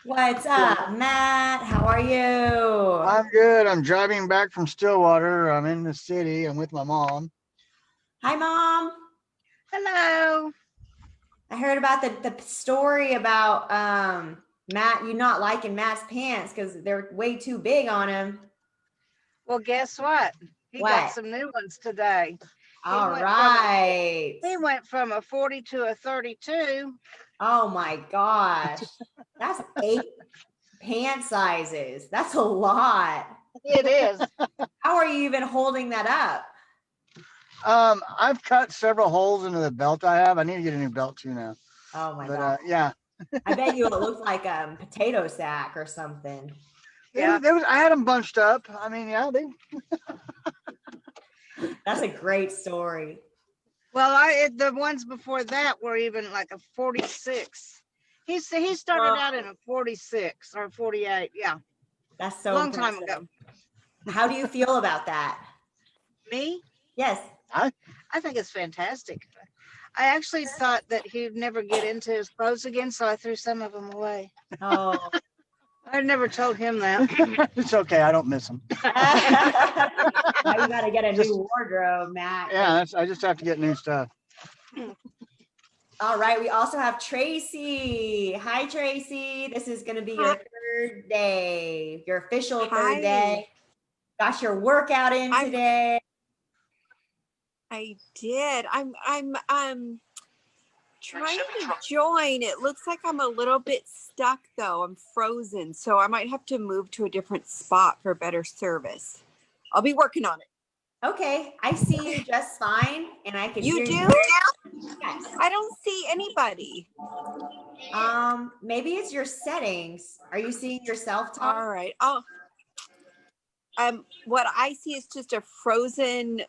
What's up, Matt? How are you? I'm good. I'm driving back from Stillwater. I'm in the city. I'm with my mom. Hi, Mom. Hello. I heard about the story about Matt, you not liking Matt's pants because they're way too big on him. Well, guess what? He got What? some new ones today. He All went from a right. he went from a 40 to a 32. Oh my gosh. That's 8 pant sizes. That's a lot. It is. How are you even holding that up? I've cut several holes into the belt I have. I need to get a new belt too now. Oh my But God. yeah, I bet you it looks like a potato sack or something. Yeah. I had them bunched up. I mean, yeah, they. That's a great story. Well, the ones before that were even like a 46. He started Wow. out in a 46 or 48. Yeah, That's so long time impressive. ago. How do you feel about that? Me, Yes. I think it's fantastic. I actually thought that he'd never get into his clothes again, so I threw some of them away. Oh. I never told him that. It's okay. I don't miss them. Now you got to get a Just new wardrobe, Matt. yeah, I just have to get new stuff. All right. We also have Tracy. Hi, Tracy. This is going to be your Hi. third day, your official third Hi. day. Got your workout in I'm today. I did. I'm trying to join. It looks like I'm a little bit stuck though. I'm frozen. So I might have to move to a different spot for better service. I'll be working on it. Okay. I see you just fine, and I can You hear do? you. Yes. I don't see anybody. Maybe it's your settings. Are you seeing yourself talk? All right. Oh, what I see is just a frozen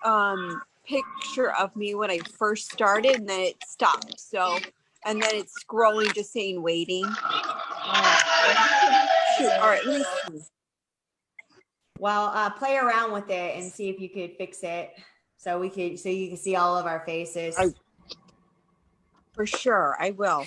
picture of me when I first started, and then it stopped. So, and then it's scrolling, just saying waiting. Shoot. All right. Let me see. Well, play around with it and see if you could fix it so you can see all of our faces. For sure, I will.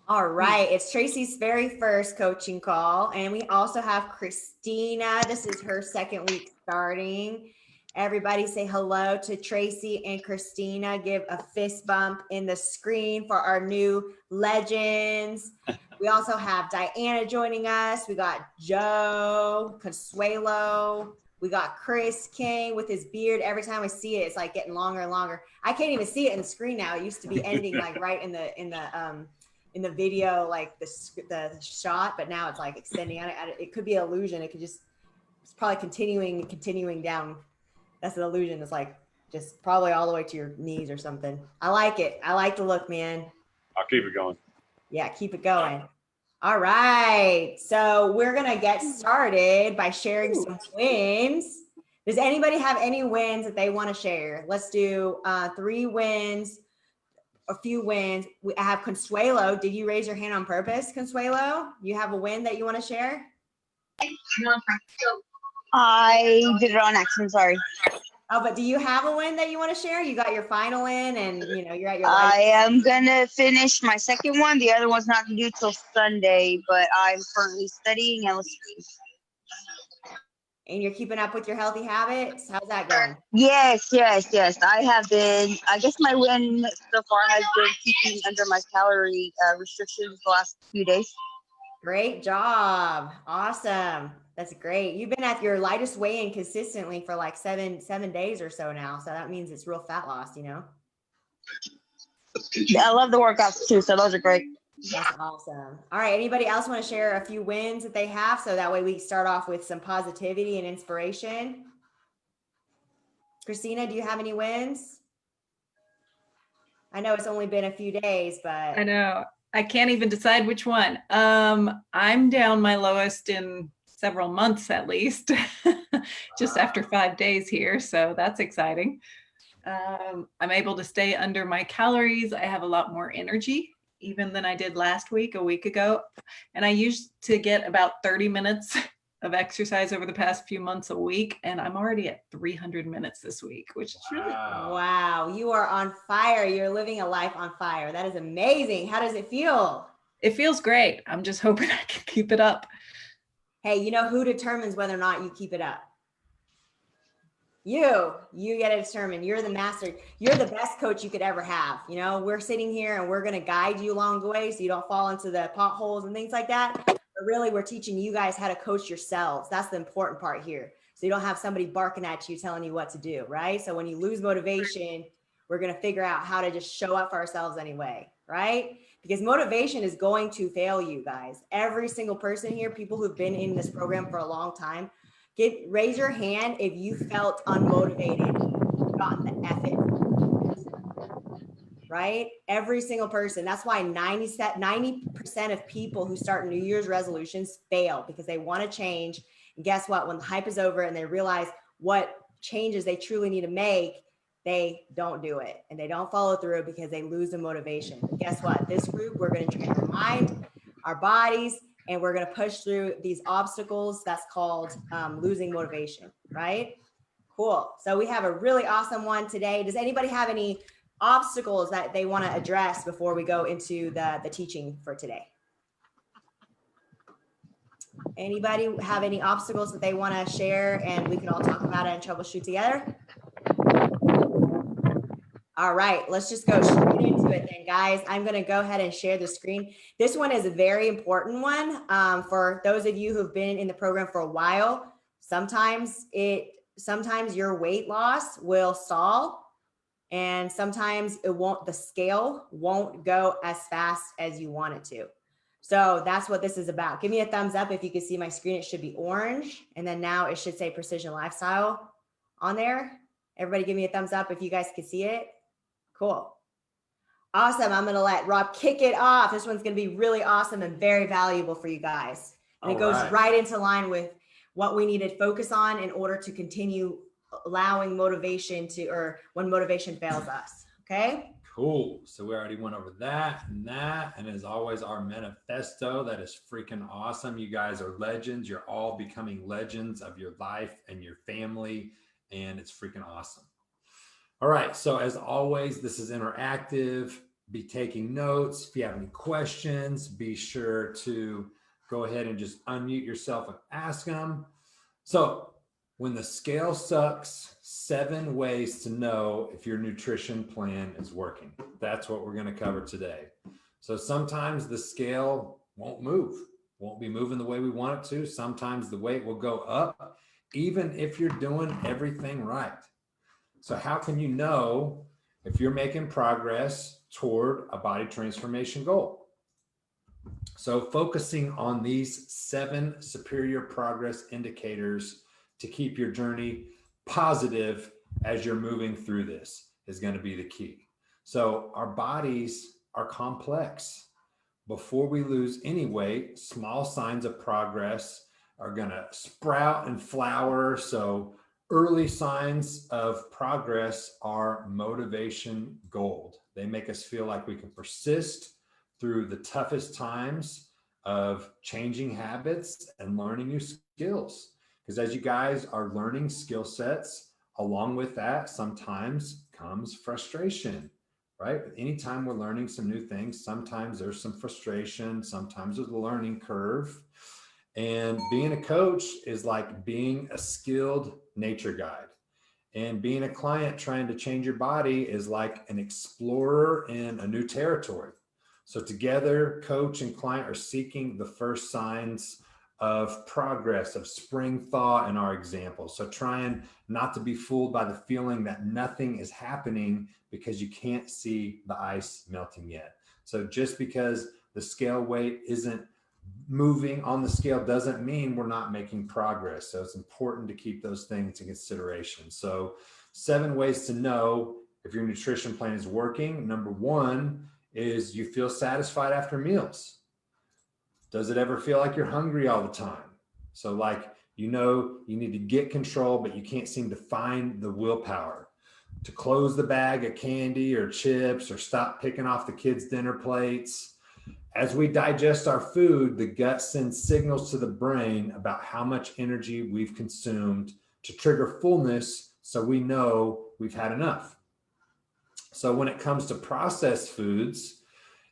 All right, it's Tracy's very first coaching call, and we also have Christina. This is her second week starting. Everybody say hello to Tracy and Christina. Give a fist bump in the screen for our new legends. We also have Diana joining us. We got Joe Consuelo. We got Chris King with his beard. Every time I see it, it's like getting longer and longer. I can't even see it in the screen now. It used to be ending like right in the video, like the shot, but now it's like extending out. It could be an illusion. It's probably continuing down. That's an illusion. It's like just probably all the way to your knees or something. I like it. I like the look, man. I'll keep it going. Yeah, keep it going. All right. So we're going to get started by sharing some wins. Does anybody have any wins that they want to share? Let's do 3 wins, a few wins. I have Consuelo. Did you raise your hand on purpose, Consuelo? You have a win that you want to share? I did it on accident. Sorry. Oh, but do you have a win that you want to share? You got your final in, and you're at your I am gonna finish my second one. The other one's not due till Sunday, but I'm currently studying LSP. and you're keeping up with your healthy habits. How's that going? Yes. I have been. I guess my win so far has been keeping under my calorie restrictions the last few days. Great job. Awesome. That's great. You've been at your lightest weigh-in consistently for like seven days or so now. So that means it's real fat loss, I love the workouts too, so those are great. That's awesome. All right. Anybody else want to share a few wins that they have? So that way we start off with some positivity and inspiration. Christina, do you have any wins? I know it's only been a few days, but I know. I can't even decide which one. I'm down my lowest in several months at least, just after 5 days here. So that's exciting. I'm able to stay under my calories. I have a lot more energy even than I did last week, a week ago. And I used to get about 30 minutes of exercise over the past few months a week, and I'm already at 300 minutes this week, which is really wow, you are on fire. You're living a life on fire. That is amazing. How does it feel? it feels great. I'm just hoping I can keep it up. Hey, you know who determines whether or not you keep it up? You get to determine. You're the master. You're the best coach you could ever have. You know, we're sitting here and we're going to guide you along the way so you don't fall into the potholes and things like that. But really, we're teaching you guys how to coach yourselves. That's the important part here. So you don't have somebody barking at you telling you what to do, right? So when you lose motivation, we're going to figure out how to just show up for ourselves anyway, right? Because motivation is going to fail you guys. Every single person here, people who've been in this program for a long time, raise your hand if you felt unmotivated, gotten the F it. Right? Every single person. That's why 90% of people who start New Year's resolutions fail because they want to change. And guess what? When the hype is over and they realize what changes they truly need to make, they don't do it and they don't follow through because they lose the motivation. But guess what? This group, we're going to train our mind, our bodies, and we're going to push through these obstacles. That's called losing motivation, right? Cool. So we have a really awesome one today. Does anybody have any obstacles that they want to address before we go into the teaching for today? Anybody have any obstacles that they want to share and we can all talk about it and troubleshoot together? All right, let's just go straight into it then, guys. I'm going to go ahead and share the screen. This one is a very important one for those of you who've been in the program for a while. Sometimes your weight loss will stall, and sometimes the scale won't go as fast as you want it to. So that's what this is about. Give me a thumbs up if you can see my screen. It should be orange, and then now it should say Precision Lifestyle on there. Everybody give me a thumbs up if you guys can see it. Cool. Awesome. I'm going to let Rob kick it off. This one's going to be really awesome and very valuable for you guys. And it goes right into line with what we need to focus on in order to continue allowing motivation or when motivation fails us. Okay. Cool. So we already went over that. And as always, our manifesto, that is freaking awesome. You guys are legends. You're all becoming legends of your life and your family. And it's freaking awesome. All right, so as always, this is interactive. Be taking notes. If you have any questions, be sure to go ahead and just unmute yourself and ask them. So when the scale sucks, 7 ways to know if your nutrition plan is working. That's what we're going to cover today. So sometimes the scale won't be moving the way we want it to. Sometimes the weight will go up, even if you're doing everything right. So how can you know if you're making progress toward a body transformation goal? So focusing on these 7 superior progress indicators to keep your journey positive as you're moving through this is going to be the key. So our bodies are complex. Before we lose any weight, small signs of progress are going to sprout and flower. So early signs of progress are motivation gold. They make us feel like we can persist through the toughest times of changing habits and learning new skills. Because as you guys are learning skill sets, along with that, sometimes comes frustration, right? Anytime we're learning some new things, sometimes there's some frustration, sometimes there's a learning curve. And being a coach is like being a skilled nature guide. And being a client trying to change your body is like an explorer in a new territory. So together, coach and client are seeking the first signs of progress, of spring thaw in our example. So trying not to be fooled by the feeling that nothing is happening because you can't see the ice melting yet. So just because the scale weight isn't moving on the scale doesn't mean we're not making progress. So it's important to keep those things in consideration. So 7 ways to know if your nutrition plan is working. Number 1 is you feel satisfied after meals. Does it ever feel like you're hungry all the time? So like, you know, you need to get control, but you can't seem to find the willpower to close the bag of candy or chips or stop picking off the kids' dinner plates. As we digest our food, the gut sends signals to the brain about how much energy we've consumed to trigger fullness, so we know we've had enough. So when it comes to processed foods,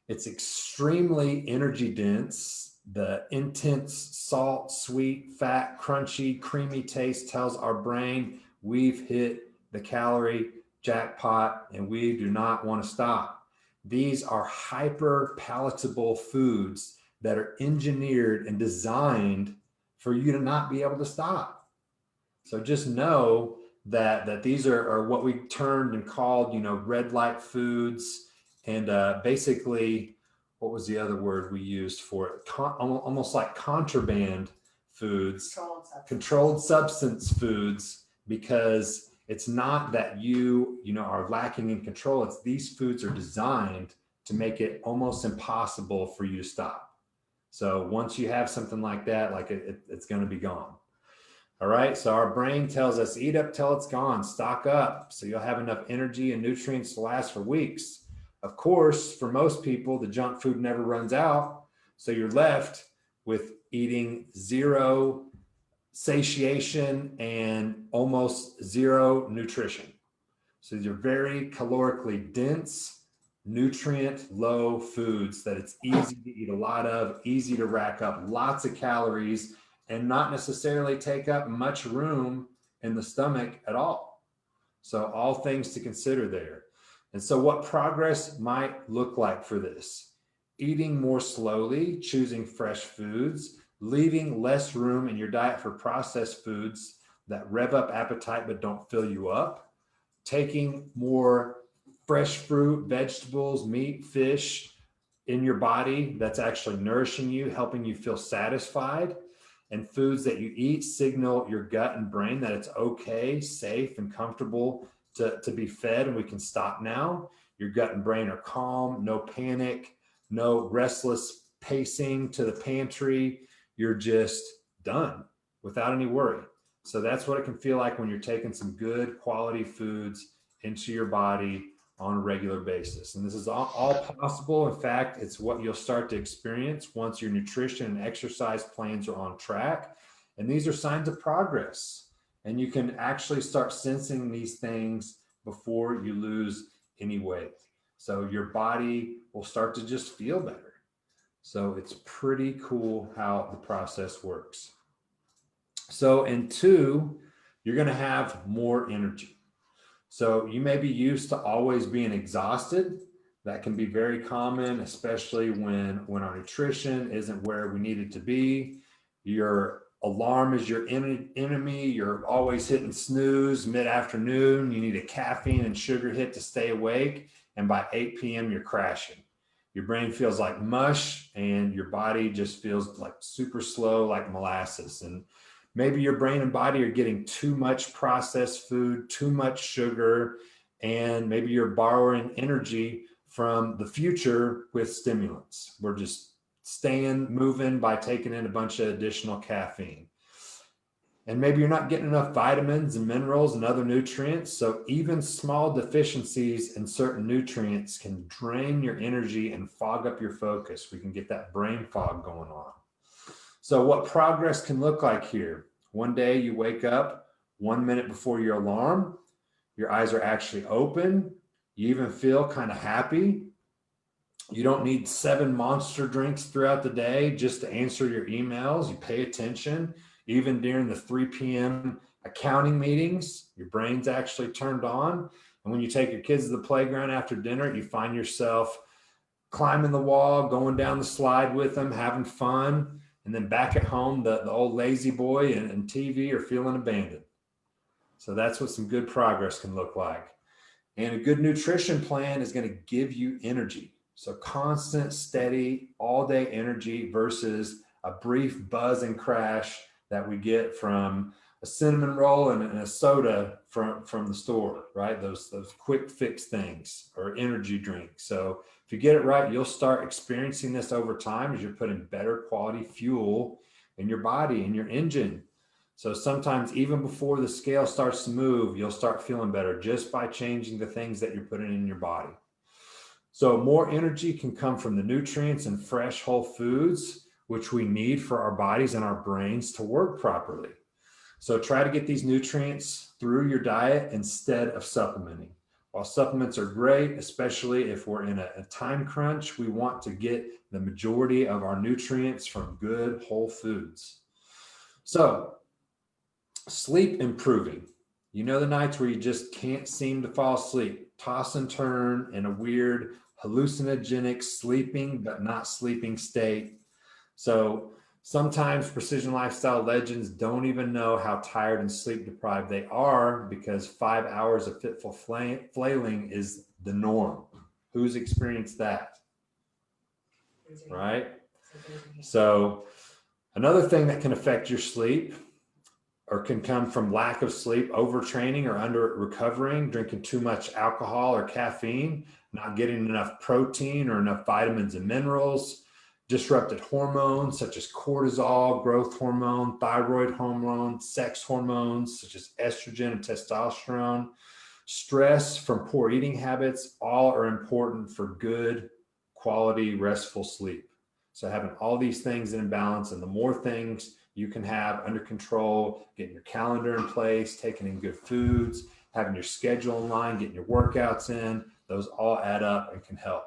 It's extremely energy dense. The intense salt, sweet, fat, crunchy, creamy taste tells our brain we've hit the calorie jackpot and we do not want to stop. These are hyper palatable foods that are engineered and designed for you to not be able to stop. So just know that these are what we termed and called, red light foods. And basically, what was the other word we used for it? Almost like contraband foods, controlled substance foods, because it's not that you are lacking in control. It's these foods are designed to make it almost impossible for you to stop. So once you have something like that, like it's going to be gone. All right. So our brain tells us eat up till it's gone, stock up. So you'll have enough energy and nutrients to last for weeks. Of course, for most people, the junk food never runs out. So you're left with eating zero satiation and almost zero nutrition. So these are very calorically dense, nutrient low foods that it's easy to eat a lot of, easy to rack up lots of calories, and not necessarily take up much room in the stomach at all. So all things to consider there. And so what progress might look like for this: eating more slowly, choosing fresh foods, leaving less room in your diet for processed foods that rev up appetite but don't fill you up, taking more fresh fruit, vegetables, meat, fish in your body that's actually nourishing you, helping you feel satisfied. And foods that you eat signal your gut and brain that it's okay, safe, and comfortable to be fed, and we can stop now. Your gut and brain are calm, no panic, no restless pacing to the pantry. You're just done without any worry. So that's what it can feel like when you're taking some good quality foods into your body on a regular basis. And this is all possible. In fact, it's what you'll start to experience once your nutrition and exercise plans are on track. And these are signs of progress. And you can actually start sensing these things before you lose any weight. So your body will start to just feel better. So it's pretty cool how the process works. So in 2, you're going to have more energy. So you may be used to always being exhausted. That can be very common, especially when our nutrition isn't where we need it to be. Your alarm is your enemy. You're always hitting snooze mid-afternoon. You need a caffeine and sugar hit to stay awake. And by 8 p.m., you're crashing. Your brain feels like mush and your body just feels like super slow, like molasses. And maybe your brain and body are getting too much processed food, too much sugar, and maybe you're borrowing energy from the future with stimulants. We're just staying moving by taking in a bunch of additional caffeine. And maybe you're not getting enough vitamins and minerals and other nutrients. So even small deficiencies in certain nutrients can drain your energy and fog up your focus. We can get that brain fog going on. So what progress can look like here: one day you wake up 1 minute before your alarm, your eyes are actually open, you even feel kind of happy. You don't need 7 monster drinks throughout the day just to answer your emails. You pay attention. Even during the 3 p.m. accounting meetings, your brain's actually turned on. And when you take your kids to the playground after dinner, you find yourself climbing the wall, going down the slide with them, having fun. And then back at home, the old lazy boy and TV are feeling abandoned. So that's what some good progress can look like. And a good nutrition plan is going to give you energy. So constant, steady, all day energy versus a brief buzz and crash that we get from a cinnamon roll and a soda from the store, right? Those quick fix things or energy drinks. So if you get it right, you'll start experiencing this over time as you're putting better quality fuel in your body and your engine. So sometimes even before the scale starts to move, you'll start feeling better just by changing the things that you're putting in your body. So more energy can come from the nutrients and fresh whole foods, which we need for our bodies and our brains to work properly. So try to get these nutrients through your diet instead of supplementing. While supplements are great, especially if we're in a time crunch, we want to get the majority of our nutrients from good whole foods. So, sleep improving. You know the nights where you just can't seem to fall asleep, toss and turn in a weird hallucinogenic sleeping but not sleeping state. So sometimes Precision Lifestyle Legends don't even know how tired and sleep deprived they are because 5 hours of fitful flailing is the norm. Who's experienced that? Right? So another thing that can affect your sleep or can come from lack of sleep, overtraining or under recovering, drinking too much alcohol or caffeine, not getting enough protein or enough vitamins and minerals, disrupted hormones such as cortisol, growth hormone, thyroid hormone, sex hormones such as estrogen and testosterone, stress from poor eating habits, all are important for good quality restful sleep. So having all these things in balance, and the more things you can have under control, getting your calendar in place, taking in good foods, having your schedule in line, getting your workouts in, those all add up and can help.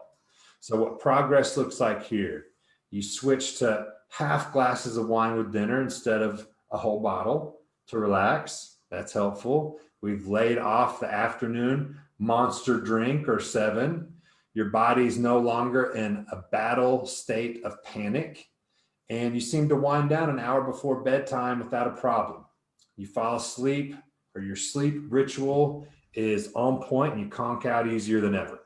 So what progress looks like here, you switch to half glasses of wine with dinner instead of a whole bottle to relax. That's helpful. We've laid off the afternoon monster drink or 7. Your body's no longer in a battle state of panic, and you seem to wind down an hour before bedtime without a problem. You fall asleep, or your sleep ritual is on point, and you conk out easier than ever.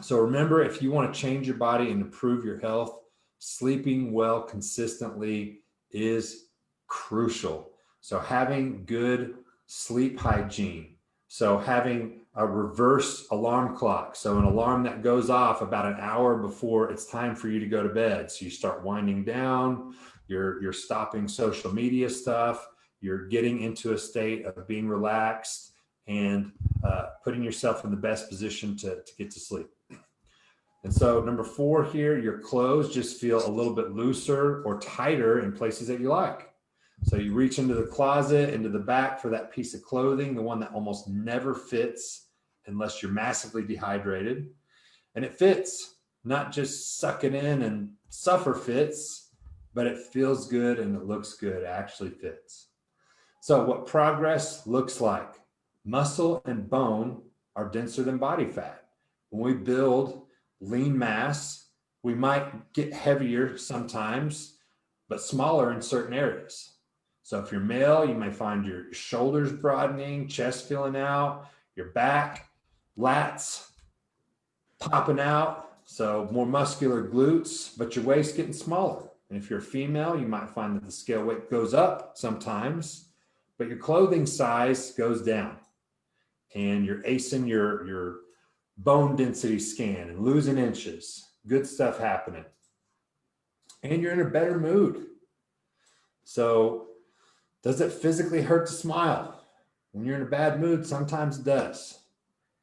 So remember, if you want to change your body and improve your health, sleeping well consistently is crucial. So having good sleep hygiene, so having a reverse alarm clock, so an alarm that goes off about an hour before it's time for you to go to bed. So you start winding down, you're stopping social media stuff, you're getting into a state of being relaxed and putting yourself in the best position to get to sleep. And so number 4 here, your clothes just feel a little bit looser or tighter in places that you like. So you reach into the closet, into the back for that piece of clothing, the one that almost never fits unless you're massively dehydrated. And it fits, not just suck it in and suffer fits, but it feels good and it looks good, it actually fits. So what progress looks like, muscle and bone are denser than body fat. When we build lean mass, we might get heavier sometimes, but smaller in certain areas. So if you're male, you may find your shoulders broadening, chest filling out, your back, lats popping out, so more muscular glutes, but your waist getting smaller. And if you're a female, you might find that the scale weight goes up sometimes, but your clothing size goes down. And you're acing your bone density scan and losing inches. Good stuff happening. And you're in a better mood. So does it physically hurt to smile? When you're in a bad mood, sometimes it does.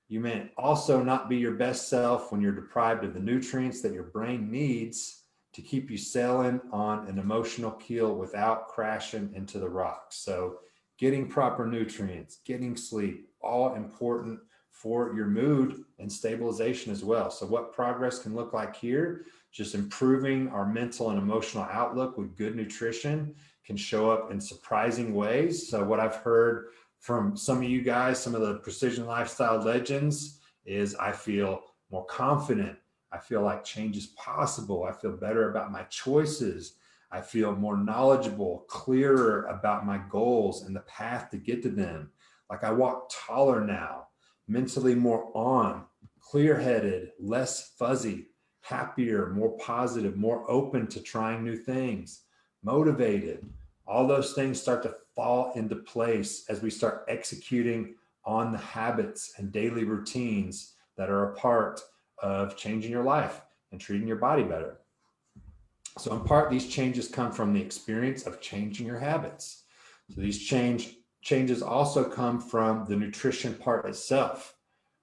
You may also not be your best self when you're deprived of the nutrients that your brain needs to keep you sailing on an emotional keel without crashing into the rocks. So getting proper nutrients, getting sleep, all important for your mood and stabilization as well. So what progress can look like here, just improving our mental and emotional outlook with good nutrition can show up in surprising ways. So what I've heard from some of you guys, some of the Precision Lifestyle Legends, is I feel more confident. I feel like change is possible. I feel better about my choices. I feel more knowledgeable, clearer about my goals and the path to get to them. Like I walk taller now, mentally more on, clear-headed, less fuzzy, happier, more positive, more open to trying new things, motivated. All those things start to fall into place as we start executing on the habits and daily routines that are a part of changing your life and treating your body better. So in part, these changes come from the experience of changing your habits. So these changes also come from the nutrition part itself.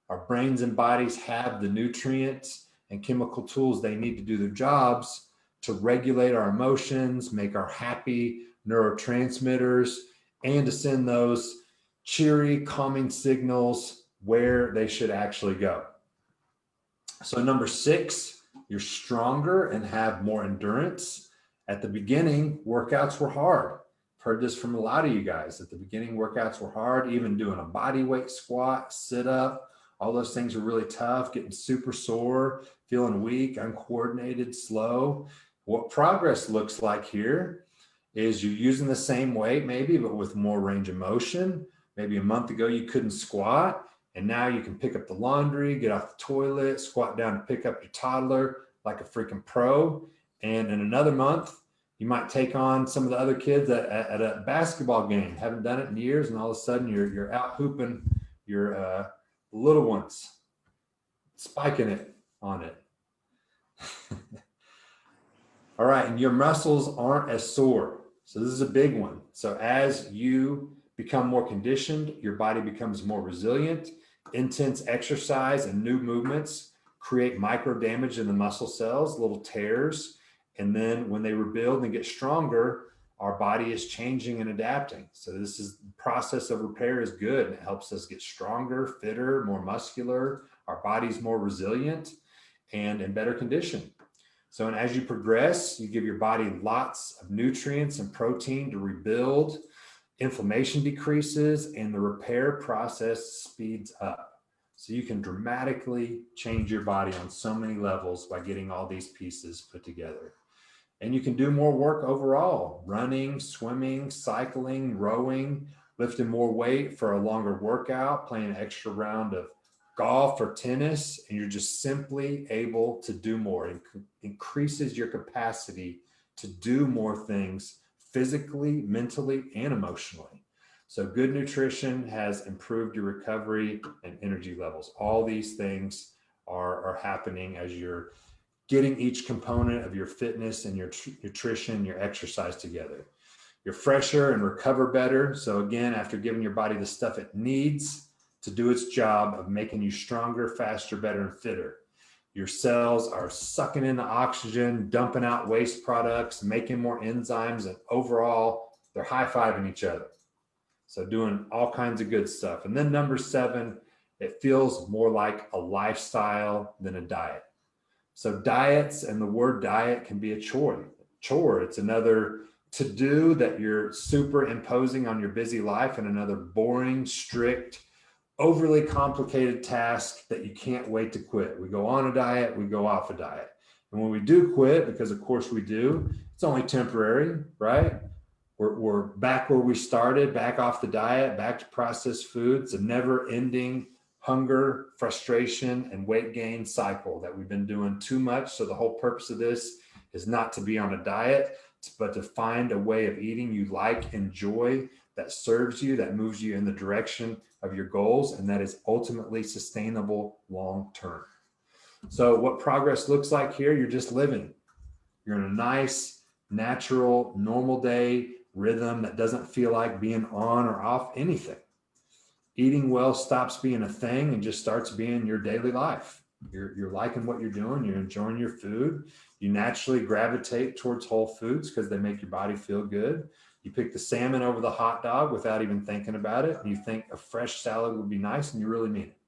Our brains and bodies have the nutrients and chemical tools they need to do their jobs to regulate our emotions, make our happy neurotransmitters, and to send those cheery, calming signals where they should actually go. So number 6, you're stronger and have more endurance. At the beginning, workouts were hard. I've heard this from a lot of you guys. At the beginning, workouts were hard. Even doing a body weight squat, sit up, all those things were really tough, getting super sore, feeling weak, uncoordinated, slow. What progress looks like here is you're using the same weight maybe, but with more range of motion. Maybe a month ago you couldn't squat, and now you can pick up the laundry, get off the toilet, squat down to pick up your toddler like a freaking pro. And in another month, you might take on some of the other kids at a basketball game. Haven't done it in years, and all of a sudden you're out hooping your little ones, spiking it on it. All right, and your muscles aren't as sore. So this is a big one. So as you become more conditioned, your body becomes more resilient. Intense exercise and new movements create micro damage in the muscle cells, little tears. And then when they rebuild and get stronger, our body is changing and adapting. So this is the process of repair is good. It helps us get stronger, fitter, more muscular. Our body's more resilient and in better condition. So, and as you progress, you give your body lots of nutrients and protein to rebuild. Inflammation decreases and the repair process speeds up. So you can dramatically change your body on so many levels by getting all these pieces put together. And you can do more work overall, running, swimming, cycling, rowing, lifting more weight for a longer workout, playing an extra round of golf or tennis, and you're just simply able to do more. It increases your capacity to do more things physically, mentally, and emotionally. So good nutrition has improved your recovery and energy levels. All these things are happening as you're getting each component of your fitness and your nutrition, your exercise together. You're fresher and recover better. So again, after giving your body the stuff it needs to do its job of making you stronger, faster, better, and fitter. Your cells are sucking in the oxygen, dumping out waste products, making more enzymes, and overall, they're high-fiving each other. So doing all kinds of good stuff. And then number 7, it feels more like a lifestyle than a diet. So diets and the word diet can be a chore. It's another to-do that you're superimposing on your busy life and another boring, strict, overly complicated task that you can't wait to quit. We go on a diet, we go off a diet. And when we do quit, because of course we do, it's only temporary, right? We're back where we started, back off the diet, back to processed foods, a never-ending hunger, frustration, and weight gain cycle that we've been doing too much. So the whole purpose of this is not to be on a diet, but to find a way of eating you like, enjoy, that serves you, that moves you in the direction of your goals, and that is ultimately sustainable long-term. So what progress looks like here, you're just living. You're in a nice, natural, normal day rhythm that doesn't feel like being on or off anything. Eating well stops being a thing and just starts being your daily life. You're liking what you're doing. You're enjoying your food. You naturally gravitate towards whole foods because they make your body feel good. You pick the salmon over the hot dog without even thinking about it. And you think a fresh salad would be nice, and you really mean it.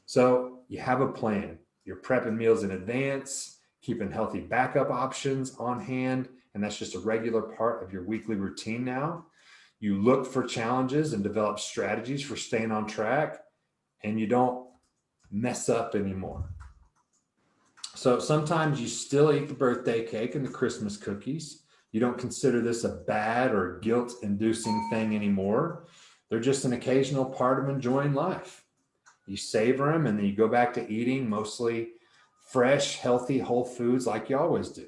So you have a plan. You're prepping meals in advance, keeping healthy backup options on hand. And that's just a regular part of your weekly routine now. You look for challenges and develop strategies for staying on track, and you don't mess up anymore. So sometimes you still eat the birthday cake and the Christmas cookies. You don't consider this a bad or guilt-inducing thing anymore. They're just an occasional part of enjoying life. You savor them, and then you go back to eating mostly fresh, healthy, whole foods like you always do.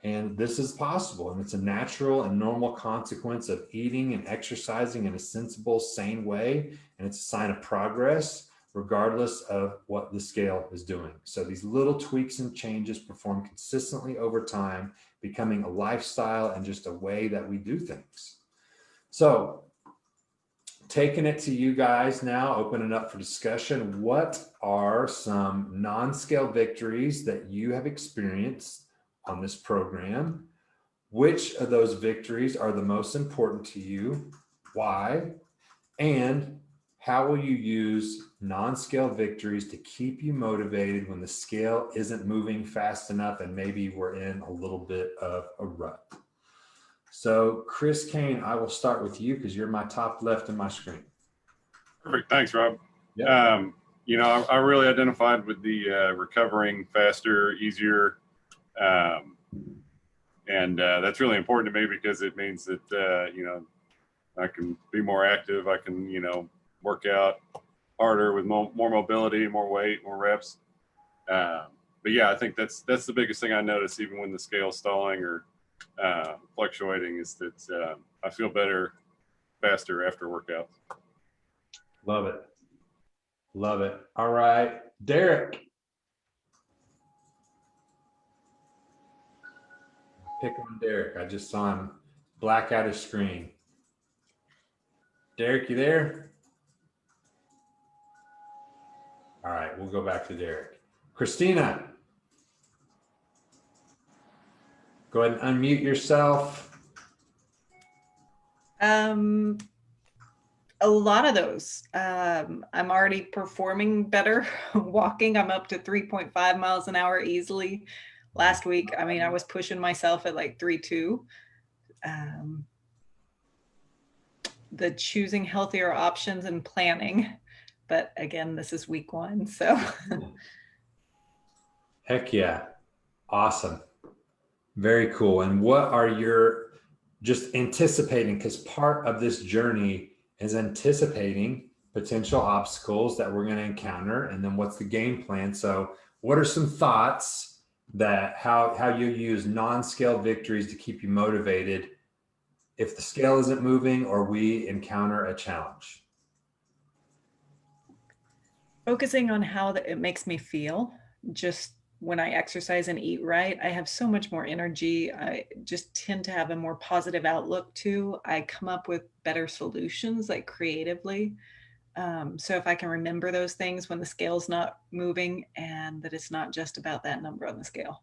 And this is possible, and it's a natural and normal consequence of eating and exercising in a sensible, sane way, and it's a sign of progress, regardless of what the scale is doing. So these little tweaks and changes perform consistently over time, becoming a lifestyle and just a way that we do things. So taking it to you guys now, opening up for discussion. What are some non-scale victories that you have experienced on this program? Which of those victories are the most important to you? Why? And how will you use non-scale victories to keep you motivated when the scale isn't moving fast enough and maybe we're in a little bit of a rut? So Chris Kane, I will start with you because you're my top left in my screen. Perfect. Thanks, Rob. Yeah. You know, I really identified with the recovering faster, easier. And that's really important to me because it means that, you know, I can be more active. I can, you know, work out harder with more mobility, more weight, more reps. But yeah, I think that's the biggest thing I notice, even when the scale's stalling or fluctuating, is that I feel better, faster after workouts. Love it. Love it. All right, Derek. Pick on Derek. I just saw him black out his screen. Derek, you there? All right, we'll go back to Derek. Christina, go ahead and unmute yourself. A lot of those. I'm already performing better walking. I'm up to 3.5 miles an hour easily. Last week, I mean, I was pushing myself at like 3.2. The choosing healthier options and planning. But again, this is week 1, so. Heck yeah. Awesome. Very cool. And what are your, just anticipating, because part of this journey is anticipating potential obstacles that we're going to encounter, and then what's the game plan? So what are some thoughts that how you use non-scale victories to keep you motivated if the scale isn't moving or we encounter a challenge? Focusing on how it makes me feel. Just when I exercise and eat right, I have so much more energy. I just tend to have a more positive outlook too. I come up with better solutions, like creatively. So if I can remember those things when the scale's not moving, and that it's not just about that number on the scale.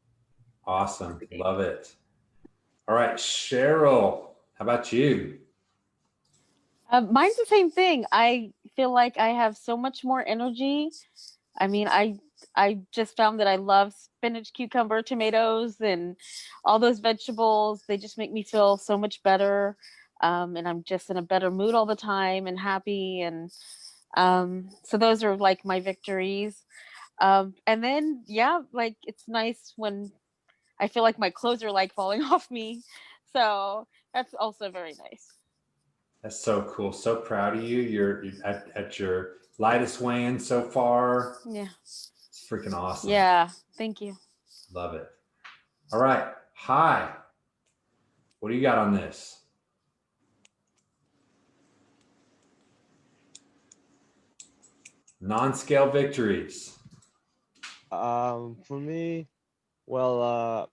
Awesome. Love it. All right, Cheryl, how about you? Mine's the same thing. I feel like I have so much more energy. I mean, I just found that I love spinach, cucumber, tomatoes, and all those vegetables. They just make me feel so much better. And I'm just in a better mood all the time and happy. And so those are like my victories. And then, yeah, like it's nice when I feel like my clothes are like falling off me. So that's also very nice. That's so cool. So proud of you. You're at your lightest weigh-in so far. Yeah. It's freaking awesome. Yeah. Thank you. Love it. All right. Hi. What do you got on this? Non-scale victories. For me, well,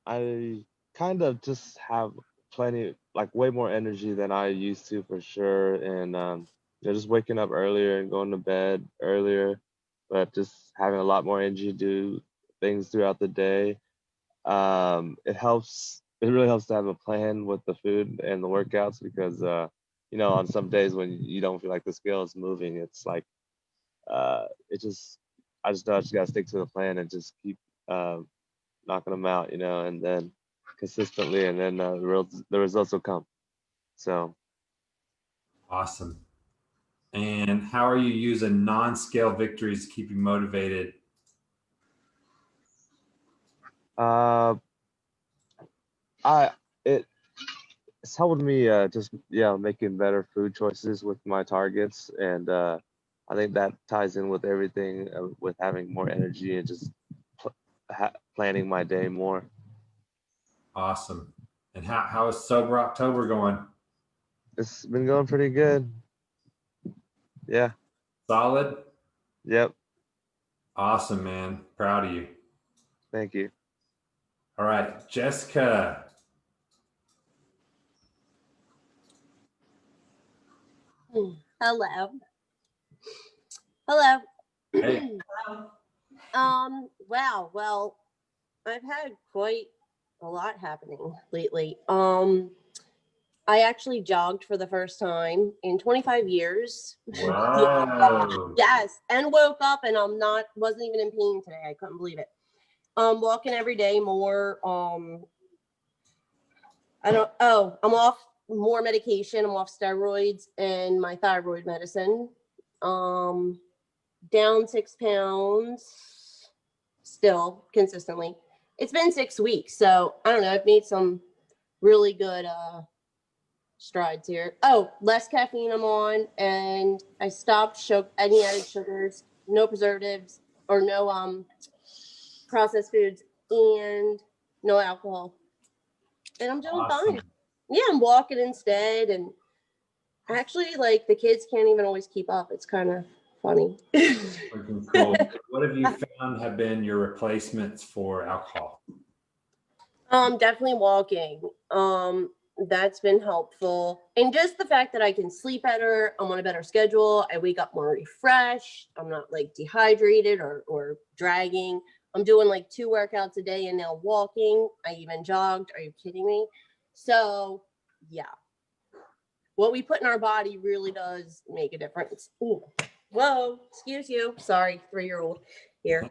I kind of just have plenty, like way more energy than I used to for sure. And you know, just waking up earlier and going to bed earlier, but just having a lot more energy to do things throughout the day. It helps. It really helps to have a plan with the food and the workouts because you know, on some days when you don't feel like the scale is moving, it's like it just I just know I just gotta stick to the plan and just keep knocking them out, you know, and then consistently, and then the results will come. So Awesome. And how are you using non-scale victories to keep you motivated? uh, it's helped me just making better food choices with my targets, and I think that ties in with everything with having more energy and just planning my day more. Awesome. And how is Sober October going? It's been going pretty good. Yeah. Solid? Yep. Awesome, man. Proud of you. Thank you. All right, Jessica. Hello. Hello. Hey. Wow. Well, I've had quite a lot happening lately. I actually jogged for the first time in 25 years. Wow. Yes, and woke up and wasn't even in pain today. I couldn't believe it. Walking every day more. I'm off more medication. I'm off steroids and my thyroid medicine. Down 6 pounds still consistently. It's been 6 weeks, so I don't know. I've made some really good strides here. Oh, less caffeine I'm on, and I stopped any added sugars, no preservatives, or no processed foods, and no alcohol. And I'm doing fine. Yeah, I'm walking instead, and actually, like, the kids can't even always keep up. It's kind of funny. Freaking cool. What have you found have been your replacements for alcohol? Definitely walking. That's been helpful. And just the fact that I can sleep better, I'm on a better schedule. I wake up more refreshed. I'm not like dehydrated or dragging. I'm doing like 2 workouts a day and now walking. I even jogged. Are you kidding me? So yeah, what we put in our body really does make a difference. Ooh. Whoa, excuse you. Sorry, 3-year-old here.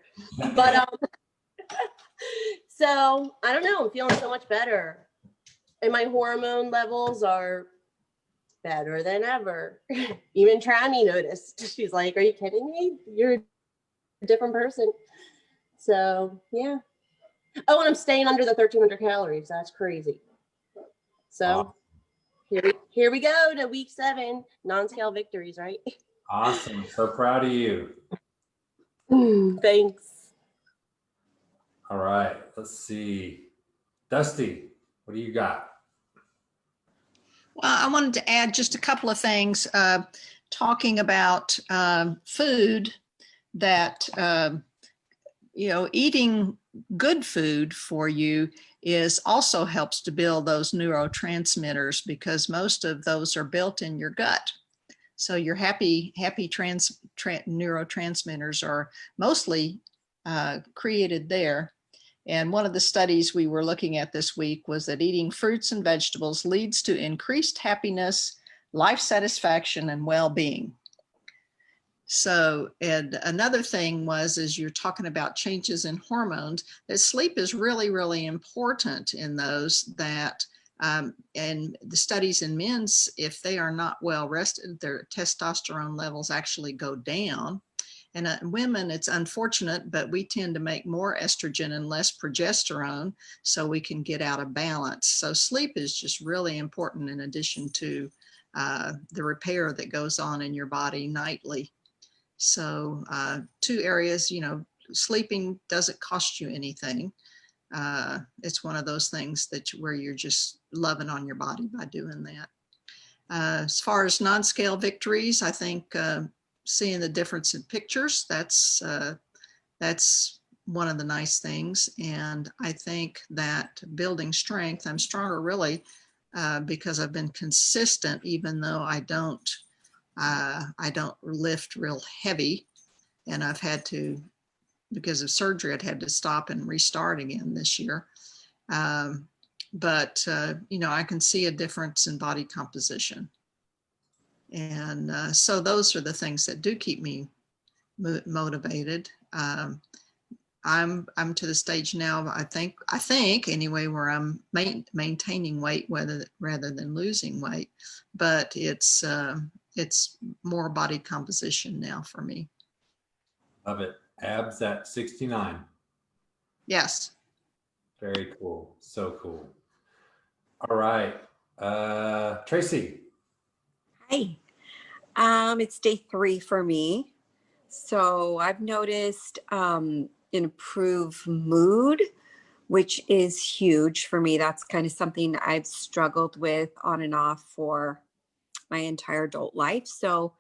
But so I don't know. I'm feeling so much better. And my hormone levels are better than ever. Even Trammy noticed. She's like, are you kidding me? You're a different person. So yeah. Oh, and I'm staying under the 1,300 calories. That's crazy. So here we go to week 7, non-scale victories, right? Awesome. So proud of you. Thanks. All right. Let's see. Dusty, what do you got? Well, I wanted to add just a couple of things, talking about food that, eating good food for you also helps to build those neurotransmitters, because most of those are built in your gut. So your happy neurotransmitters are mostly created there. And one of the studies we were looking at this week was that eating fruits and vegetables leads to increased happiness, life satisfaction, and well-being. So, and another thing was, as you're talking about changes in hormones, that sleep is really, really important in those that, and the studies in men's, if they are not well rested, their testosterone levels actually go down. And women, it's unfortunate, but we tend to make more estrogen and less progesterone, so we can get out of balance. So sleep is just really important, in addition to the repair that goes on in your body nightly. So 2 areas, sleeping doesn't cost you anything. It's one of those things where you're just loving on your body by doing that. As far as non-scale victories, I think seeing the difference in pictures, that's one of the nice things. And I think that building strength, I'm stronger really because I've been consistent, even though I don't lift real heavy, and I've had to, because of surgery, I'd had to stop and restart again this year. But I can see a difference in body composition. And so those are the things that do keep me motivated. I'm to the stage now, I think anyway, where I'm maintaining weight rather than losing weight, but it's more body composition now for me. Love it. Abs at 69. Yes. Very cool. So cool. All right. Tracy. Hi. It's day 3 for me. So I've noticed improved mood, which is huge for me. That's kind of something I've struggled with on and off for my entire adult life. So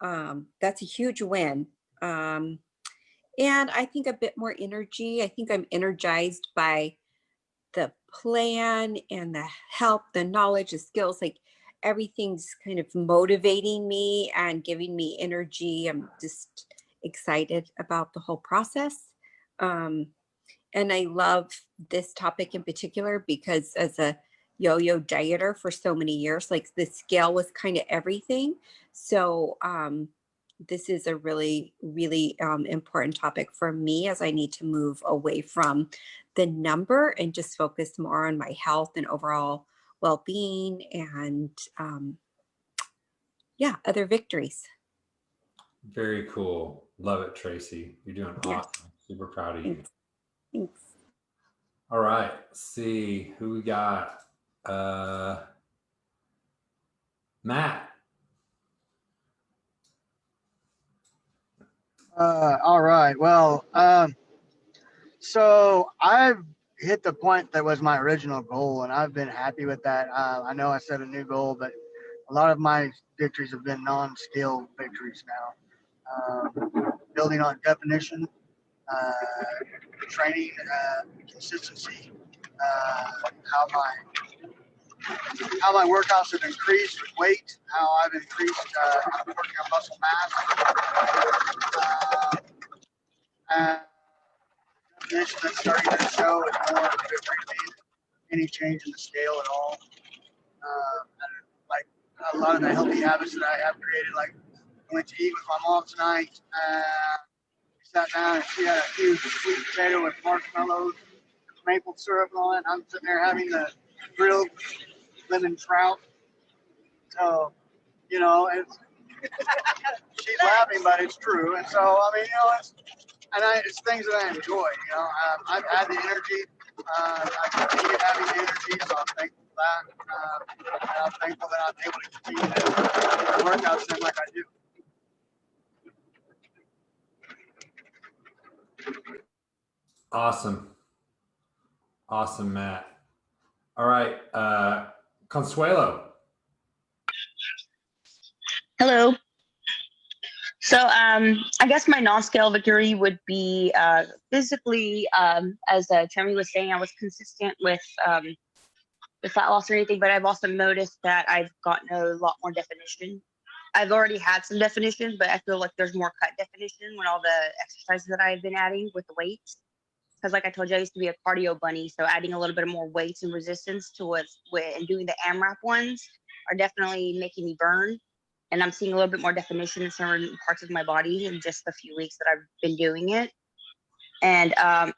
that's a huge win. And I think a bit more energy. I think I'm energized by the plan and the help, the knowledge, the skills, like everything's kind of motivating me and giving me energy. I'm just excited about the whole process. And I love this topic in particular because as a yo-yo dieter for so many years. Like the scale was kind of everything. So this is a really, really important topic for me as I need to move away from the number and just focus more on my health and overall well-being and yeah, other victories. Very cool. Love it, Tracy. You're doing Yeah. awesome. Super proud of you. Thanks. All right. Let's see who we got. Matt. All right. Well, so I've hit the point that was my original goal, and I've been happy with that. I know I set a new goal, but a lot of my victories have been non-scale victories now. Building on definition, training, consistency, how my workouts have increased with weight, how I've increased working on muscle mass. And definition that's starting to show is more victory than any change in the scale at all. Like a lot of the healthy habits that I have created, like I went to eat with my mom tonight. We sat down and she had a huge sweet potato with marshmallows, maple syrup and all that. I'm sitting there having the grilled lemon trout. So, you know, it's she's laughing, but it's true. And so, I mean, you know, it's things that I enjoy. You know, I've had the energy. I continue having the energy, so I'm thankful for that. And I'm thankful that I'm able to continue to work out things like I do. Awesome. Awesome, Matt. All right. Consuelo. Hello. So I guess my non-scale victory would be physically, as Tammy was saying, I was consistent with fat loss or anything, but I've also noticed that I've gotten a lot more definition. I've already had some definition, but I feel like there's more cut definition when all the exercises that I've been adding with the weights. Because like I told you, I used to be a cardio bunny, so adding a little bit more weights and resistance to and doing the AMRAP ones are definitely making me burn. And I'm seeing a little bit more definition in certain parts of my body in just the few weeks that I've been doing it. And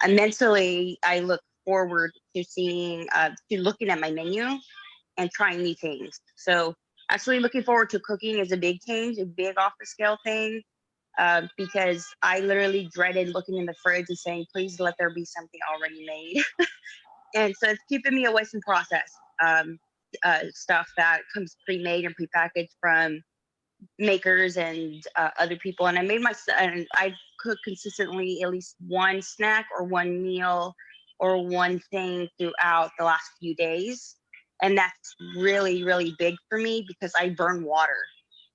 mentally, I look forward to seeing, to looking at my menu and trying new things. So actually looking forward to cooking is a big change, a big off the scale thing. Because I literally dreaded looking in the fridge and saying, please let there be something already made. And so it's keeping me away from processed stuff that comes pre-made and pre-packaged from makers and other people. And I cook consistently at least one snack or one meal or one thing throughout the last few days. And that's really, really big for me because I burn water.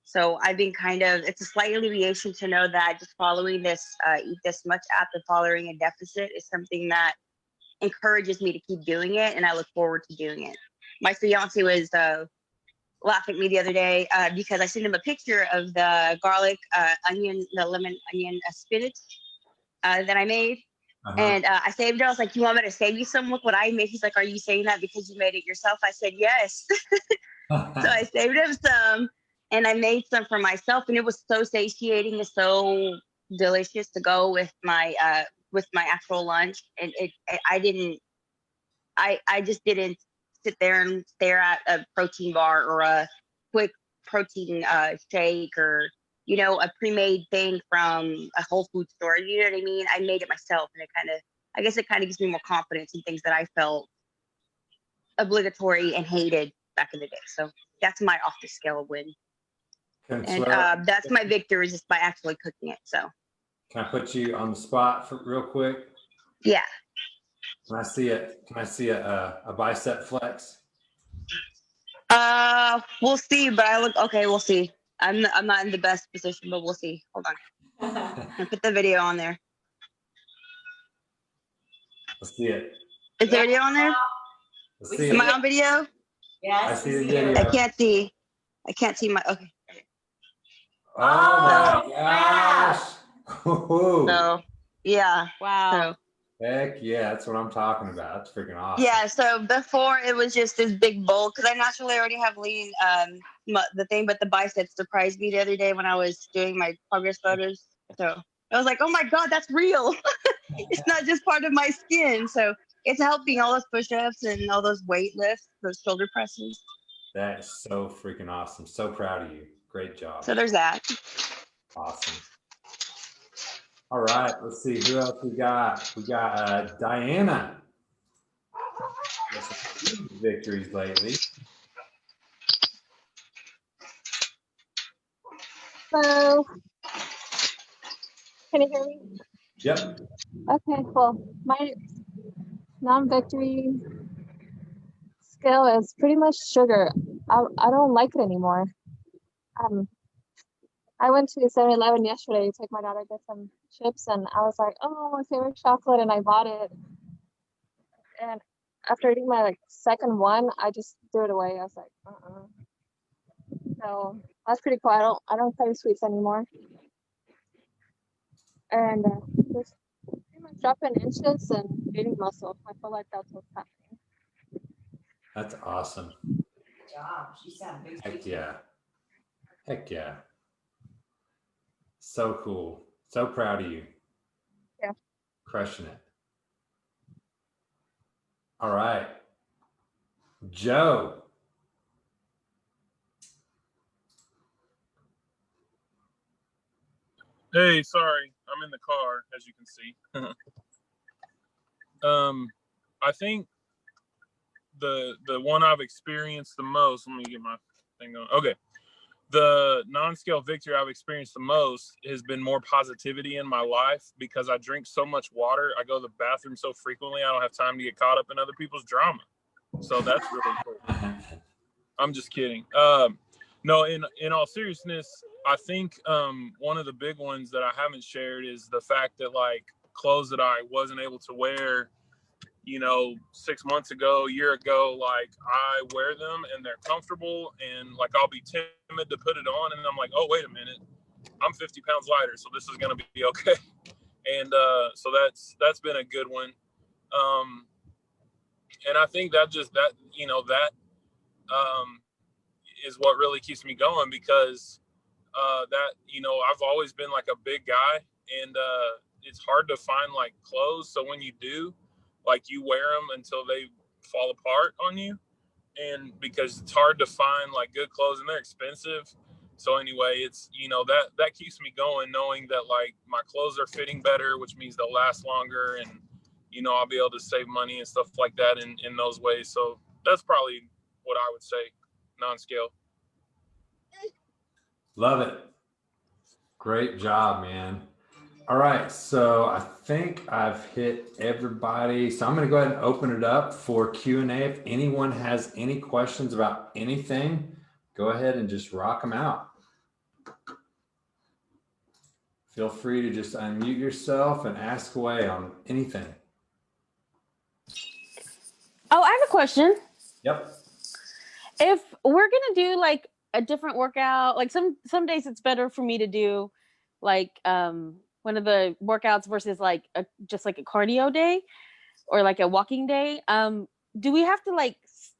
So I've been it's a slight alleviation to know that just following this eat this much app and following a deficit is something that encourages me to keep doing it. And I look forward to doing it. My fiance was laughing at me the other day because I sent him a picture of the garlic, onion, the lemon, onion, spinach that I made. Uh-huh. And I saved it. I was like, you want me to save you some? Look what I made. He's like, are you saying that because you made it yourself? I said, yes. So I saved him some. And I made some for myself, and it was so satiating and so delicious to go with my actual lunch. And I just didn't sit there and stare at a protein bar or a quick protein shake or, you know, a pre-made thing from a Whole Foods store. You know what I mean? I made it myself, and I guess it kind of gives me more confidence in things that I felt obligatory and hated back in the day. So that's my off the scale win. And that's my victory, just by actually cooking it. So can I put you on the spot real quick? Yeah. Can I see it? Can I see a bicep flex? We'll see. But okay. We'll see. I'm not in the best position, but we'll see. Hold on. I put the video on there. Let's see it. Is there video on there? Let's see Am I on video? Yes. I see the video. I can't see my. Okay. Oh my gosh. So yeah. Wow. Heck yeah, that's what I'm talking about. That's freaking awesome. Yeah, so before it was just this big bulk because I naturally already have lean the thing, but the biceps surprised me the other day when I was doing my progress photos. So I was like, oh my God, that's real. It's not just part of my skin. So it's helping all those push-ups and all those weight lifts, those shoulder presses. That is so freaking awesome. So proud of you. Great job. So there's that. Awesome. All right, let's see who else we got. We got Diana. Some victories lately. Hello. Can you hear me? Yep. Okay, cool. My non-victory skill is pretty much sugar. I don't like it anymore. I went to 7-Eleven yesterday to take my daughter to get some chips, and I was like, oh, my favorite chocolate, and I bought it. And after eating my second one, I just threw it away. I was like, So that's pretty cool. I don't crave sweets anymore. And just pretty much dropping inches and gaining muscle. I feel like that's what's happening. That's awesome. Good job. She's had a big Heck yeah. Heck yeah. So cool. So proud of you. Yeah. Crushing it. All right. Joe. Hey, sorry, I'm in the car, as you can see. I think the one I've experienced the most. Let me get my thing on. Okay, the non-scale victory I've experienced the most has been more positivity in my life because I drink so much water. I go to the bathroom so frequently. I don't have time to get caught up in other people's drama. So that's really cool. I'm just kidding. No, in all seriousness, I think one of the big ones that I haven't shared is the fact that like clothes that I wasn't able to wear, 6 months ago, a year ago, like I wear them and they're comfortable and like I'll be timid to put it on and I'm like, oh, wait a minute, I'm 50 pounds lighter, so this is going to be okay. And so that's been a good one. And I think that is what really keeps me going because I've always been like a big guy and it's hard to find like clothes. So when you do, like you wear them until they fall apart on you. And because it's hard to find like good clothes and they're expensive. So anyway, it's, that keeps me going knowing that like my clothes are fitting better, which means they'll last longer and, I'll be able to save money and stuff like that in those ways. So that's probably what I would say, non-scale. Love it. Great job, man. All right, so I think I've hit everybody. So I'm going to go ahead and open it up for Q&A. If anyone has any questions about anything, go ahead and just rock them out. Feel free to just unmute yourself and ask away on anything. Oh, I have a question. Yep. If we're gonna do like a different workout, like some days it's better for me to do like one of the workouts versus like just like a cardio day or like a walking day. Do we have to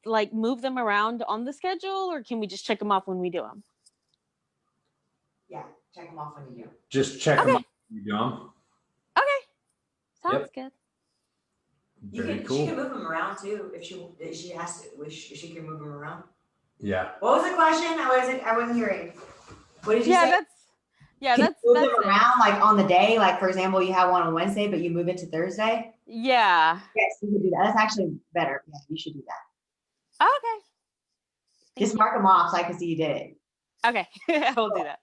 like move them around on the schedule, or can we just check them off when we do them? Yeah, check them off when you do. Just check them out when you do them. Okay, sounds good. Very She cool. can move them around too if she has to. If she can move them around. Yeah. What was the question? I wasn't hearing. What did you say? Can you move them around like on the day? Like for example, you have one on Wednesday, but you move it to Thursday. Yeah. Yes, you can do that. That's actually better. Yeah, you should do that. Okay. Just mark them off so I can see you did it. Okay, I will do that.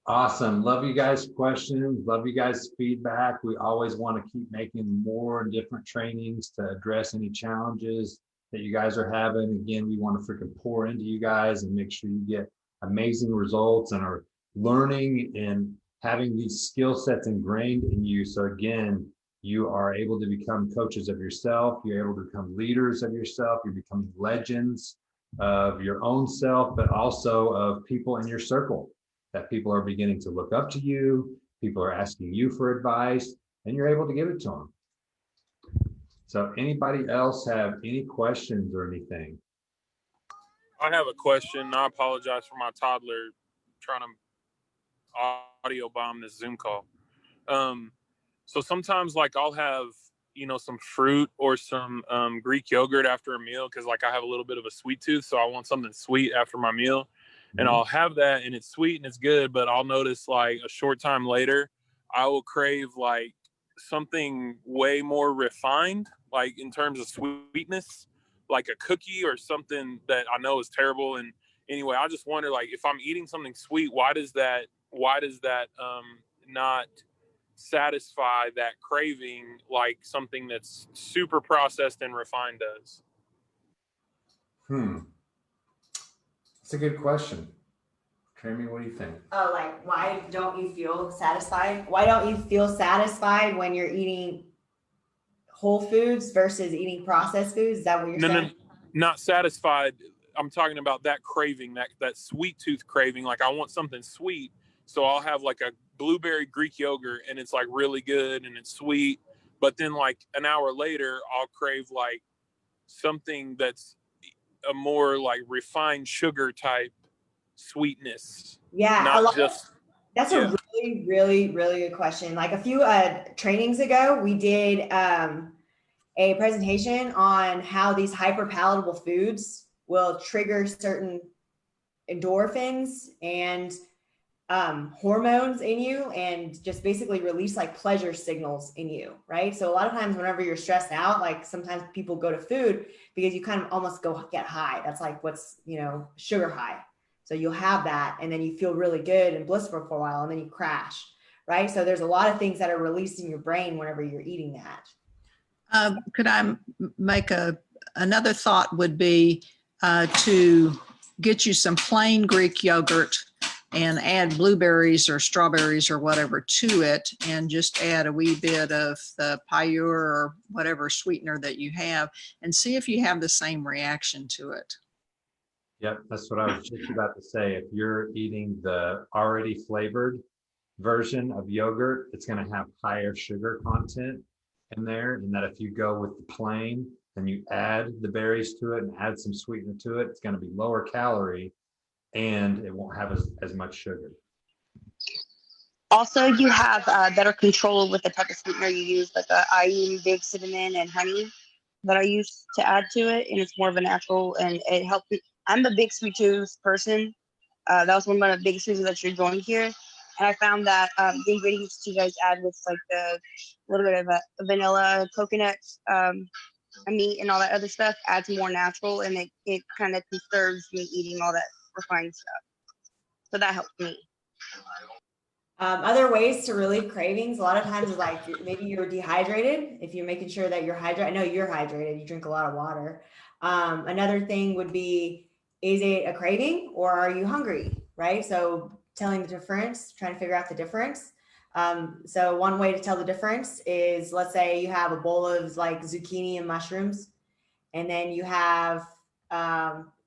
Awesome. Love you guys' questions. Love you guys' feedback. We always want to keep making more different trainings to address any challenges that you guys are having. Again, we want to freaking pour into you guys and make sure you get amazing results and are learning and having these skill sets ingrained in you. So again, you are able to become coaches of yourself. You're able to become leaders of yourself. You're becoming legends of your own self, but also of people in your circle, that people are beginning to look up to you People are asking you for advice, and you're able to give it to them. So anybody else have any questions or anything? I have a question. I apologize for my toddler trying to audio bomb this Zoom call. So sometimes like I'll have, some fruit or some Greek yogurt after a meal because like I have a little bit of a sweet tooth, so I want something sweet after my meal. And I'll have that and it's sweet and it's good, but I'll notice like a short time later, I will crave like something way more refined, like in terms of sweetness, like a cookie or something that I know is terrible. And anyway, I just wonder, like, if I'm eating something sweet, why does that not satisfy that craving like something that's super processed and refined does? That's a good question. Tramy, what do you think? Oh, like, why don't you feel satisfied? Why don't you feel satisfied when you're eating whole foods versus eating processed foods? Is that what you're saying? No, not satisfied. I'm talking about that craving, that sweet tooth craving. Like I want something sweet, so I'll have like a blueberry Greek yogurt, and it's like really good and it's sweet. But then like an hour later, I'll crave like something that's a more like refined sugar type sweetness. Yeah, that's yeah. a really, really, really good question. Like a few trainings ago, we did a presentation on how these hyperpalatable foods will trigger certain endorphins and hormones in you and just basically release like pleasure signals in you, right? So a lot of times whenever you're stressed out, like sometimes people go to food because you kind of almost go get high. That's like what's, sugar high. So you'll have that and then you feel really good and blissful for a while and then you crash, right? So there's a lot of things that are released in your brain whenever you're eating that. Could I make another thought would be to get you some plain Greek yogurt and add blueberries or strawberries or whatever to it, and just add a wee bit of the Payur or whatever sweetener that you have, and see if you have the same reaction to it. Yep, that's what I was just about to say. If you're eating the already flavored version of yogurt, it's going to have higher sugar content in there, and that if you go with the plain and you add the berries to it and add some sweetener to it, it's going to be lower calorie and it won't have as much sugar. Also, you have better control with the type of sweetener you use. Like I use big cinnamon and honey that I use to add to it, and it's more of a natural, and it helps me. I'm a big sweet tooth person. That was one of the biggest reasons that you're joined here. And I found that the ingredients you guys add with like the little bit of a vanilla, coconut, meat, and all that other stuff adds more natural, and it kind of conserves me eating all that refined stuff. So that helps me. Other ways to relieve cravings, a lot of times like maybe you're dehydrated. If you're making sure that you're hydrated, I know you're hydrated, you drink a lot of water. Another thing would be, is it a craving or are you hungry, right? So telling the difference, trying to figure out the difference. So one way to tell the difference is, let's say you have a bowl of like zucchini and mushrooms, and then you have,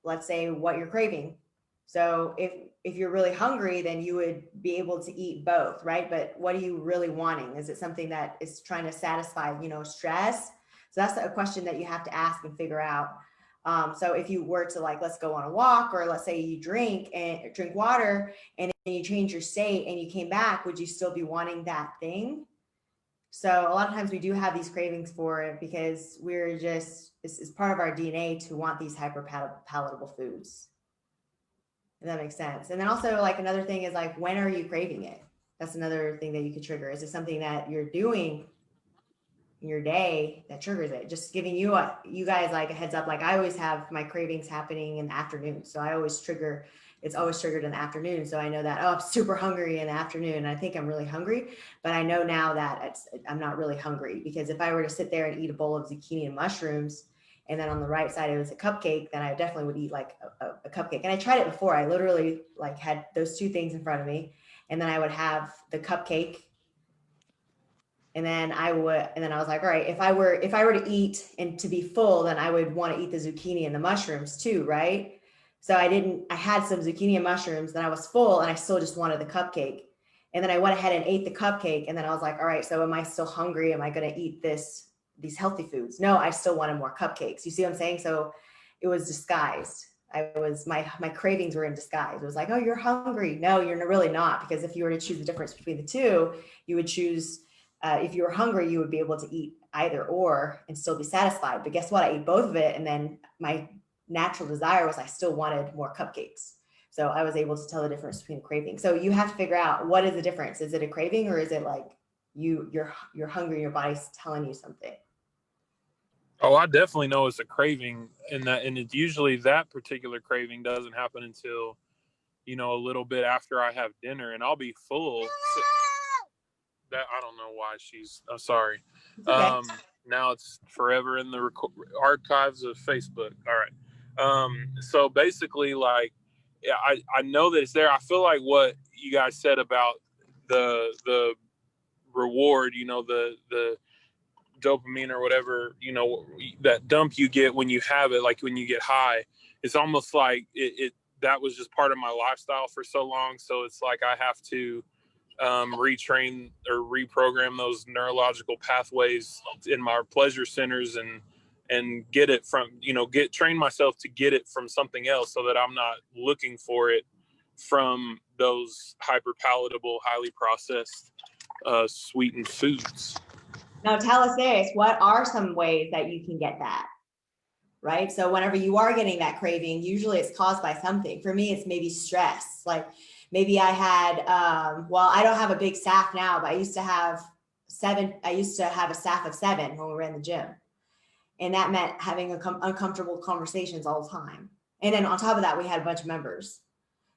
let's say what you're craving. So if you're really hungry, then you would be able to eat both, right? But what are you really wanting? Is it something that is trying to satisfy, stress? So that's a question that you have to ask and figure out. So if you were to like, let's go on a walk, or let's say you drink water and then you change your state and you came back, would you still be wanting that thing? So a lot of times we do have these cravings for it because it's part of our DNA to want these hyper palatable foods. If that makes sense. And then also like another thing is like, when are you craving it? That's another thing that you could trigger. Is it something that you're doing in your day that triggers it? Just giving you guys like a heads up. Like I always have my cravings happening in the afternoon. So it's always triggered in the afternoon. So I know that, I'm super hungry in the afternoon. I think I'm really hungry, but I know now that I'm not really hungry, because if I were to sit there and eat a bowl of zucchini and mushrooms, and then on the right side, it was a cupcake, then I definitely would eat like a cupcake. And I tried it before. I literally like had those two things in front of me, and then I would have the cupcake. And then I was like, all right, if I were to eat and to be full, then I would want to eat the zucchini and the mushrooms too, right? So I had some zucchini and mushrooms, then I was full and I still just wanted the cupcake. And then I went ahead and ate the cupcake. And then I was like, all right, so am I still hungry? Am I going to eat these healthy foods? No, I still wanted more cupcakes. You see what I'm saying? So it was disguised. My cravings were in disguise. It was like, oh, you're hungry. No, you're really not. Because if you were to choose the difference between the two, you would choose, if you were hungry, you would be able to eat either or and still be satisfied. But guess what? I ate both of it. And then my natural desire was I still wanted more cupcakes. So I was able to tell the difference between the craving. So you have to figure out, what is the difference? Is it a craving, or is it like you're hungry, your body's telling you something? Oh, I definitely know it's a craving, and it's usually that particular craving doesn't happen until, a little bit after I have dinner, and I'll be full. So that I don't know why she's. I'm sorry. Okay. Now it's forever in the archives of Facebook. All right. So basically, like, yeah, I know that it's there. I feel like what you guys said about the reward, the dopamine or whatever, that dump you get when you have it, like when you get high, it's almost like it that was just part of my lifestyle for so long. So it's like I have to retrain or reprogram those neurological pathways in my pleasure centers and get it from, train myself to get it from something else, so that I'm not looking for it from those hyper palatable, highly processed, sweetened foods. Now tell us this, what are some ways that you can get that? Right? So whenever you are getting that craving, usually it's caused by something. For me, it's maybe stress. Like maybe I had, I don't have a big staff now, but I used to have a staff of 7 when we were in the gym. And that meant having uncomfortable conversations all the time. And then on top of that, we had a bunch of members.